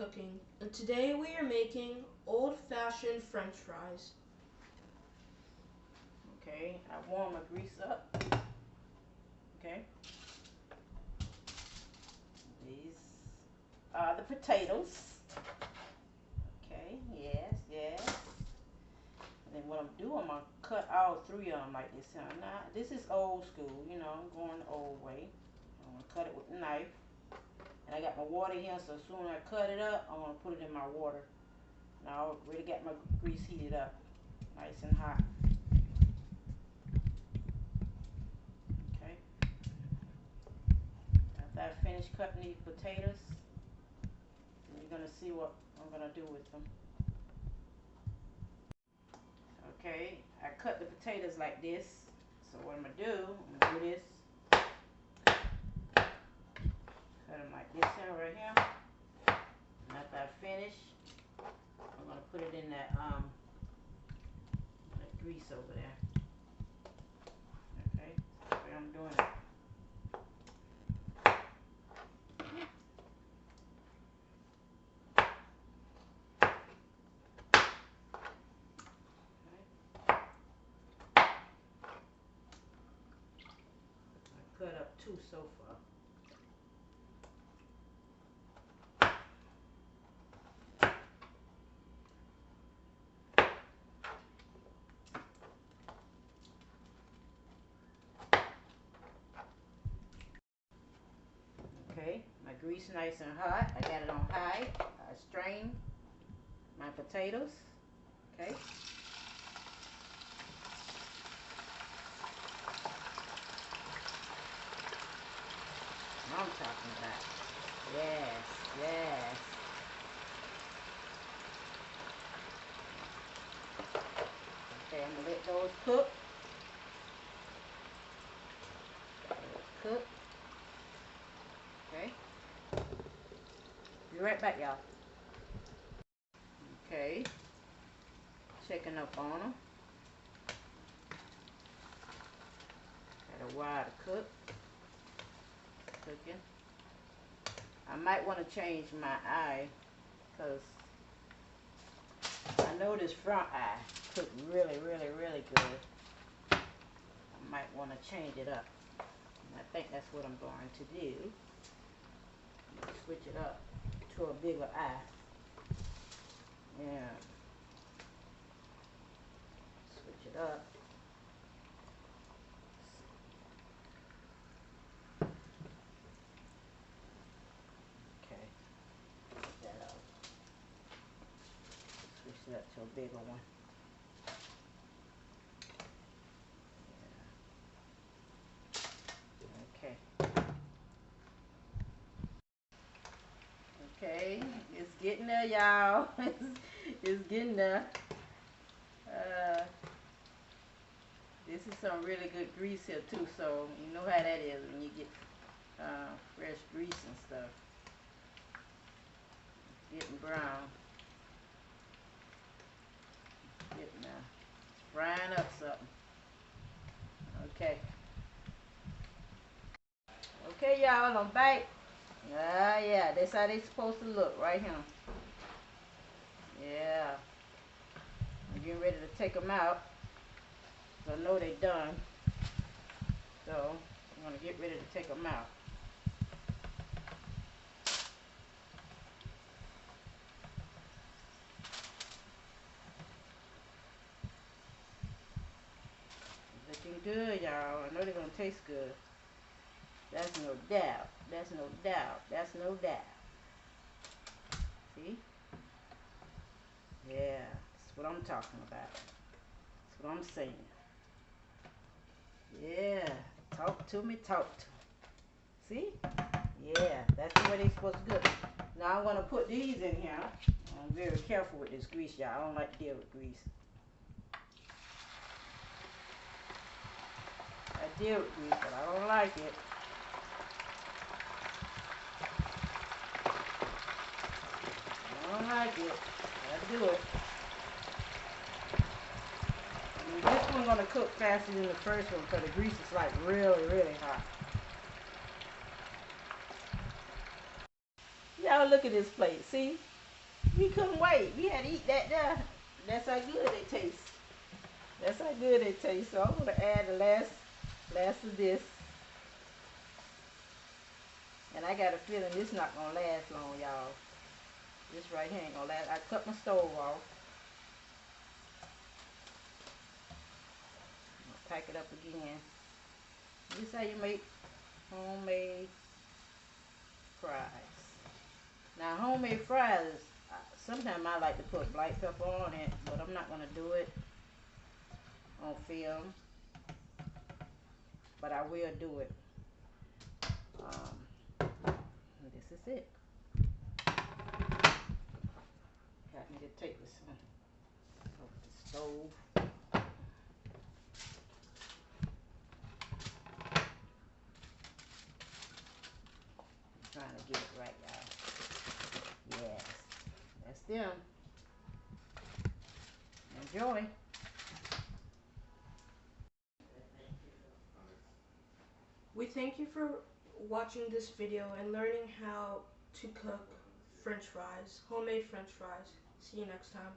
Cooking, and today we are making old-fashioned French fries. Okay, I warm my grease up. Okay. These are the potatoes. Okay, yes. And then what I'm doing, I'm gonna cut all three of them like this. Now, this is old school, you know, I'm going the old way. I'm gonna cut it with a knife. And I got my water here, so as soon as I cut it up, I'm gonna put it in my water. Now I already got my grease heated up, nice and hot. Okay. After I finish cutting these potatoes, then you're gonna see what I'm gonna do with them. Okay, I cut the potatoes like this. So what I'm gonna do this. Cut them like this here, right here. And after I finish, I'm gonna put it in that grease over there. Okay, that's the way I'm doing it. Cut up two so far. Okay, my grease nice and hot. I got it on high. I strain my potatoes. Okay. What I'm talking about. Yes. Okay, I'm gonna let those cook. Cook. Okay. Be right back, y'all. Okay. Checking up on them. Got a while to cook. Cooking. I might want to change my eye because I know this front eye cooked really good. I might want to change it up. And I think that's what I'm going to do. Switch it up to a bigger eye. Yeah. Switch it up. Okay. Take that out. Switch it up to a bigger one. Yeah. Okay. Okay. It's getting there, y'all. It's getting there. This is some really good grease here too, so you know how that is when you get fresh grease and stuff. It's getting brown. It's getting there. Frying up something. Okay. Okay, y'all, I'm back. Yeah, that's how they supposed to look right here. Yeah. I'm getting ready to take them out. I know they done. So, I'm going to get ready to take them out. Looking good, y'all. I know they're going to taste good. That's no doubt. That's no doubt. That's no doubt. See? Yeah, that's what I'm talking about. That's what I'm saying. Yeah, talk to me, talk to me. See? Yeah, that's the way they're supposed to cook. Now I'm going to put these in here. I'm very careful with this grease, y'all. I don't like to deal with grease. I deal with grease, but I don't like it. I don't like it. I do it. And this one's going to cook faster than the first one because the grease is like really hot. Y'all look at this plate. See? We couldn't wait. We had to eat that there. That's how good it tastes. That's how good it tastes. So I'm gonna add the last of this. And I got a feeling this not gonna last long, y'all. This right here ain't gonna last. I cut my stove off. I'll pack it up again. This is how you make homemade fries. Now homemade fries, sometimes I like to put black pepper on it, but I'm not gonna do it on film. But I will do it. This is it. Got me to take this one off the stove. I'm trying to get it right, y'all. Yes, that's them. Enjoy. We thank you for watching this video and learning how to cook French fries, homemade French fries. See you next time.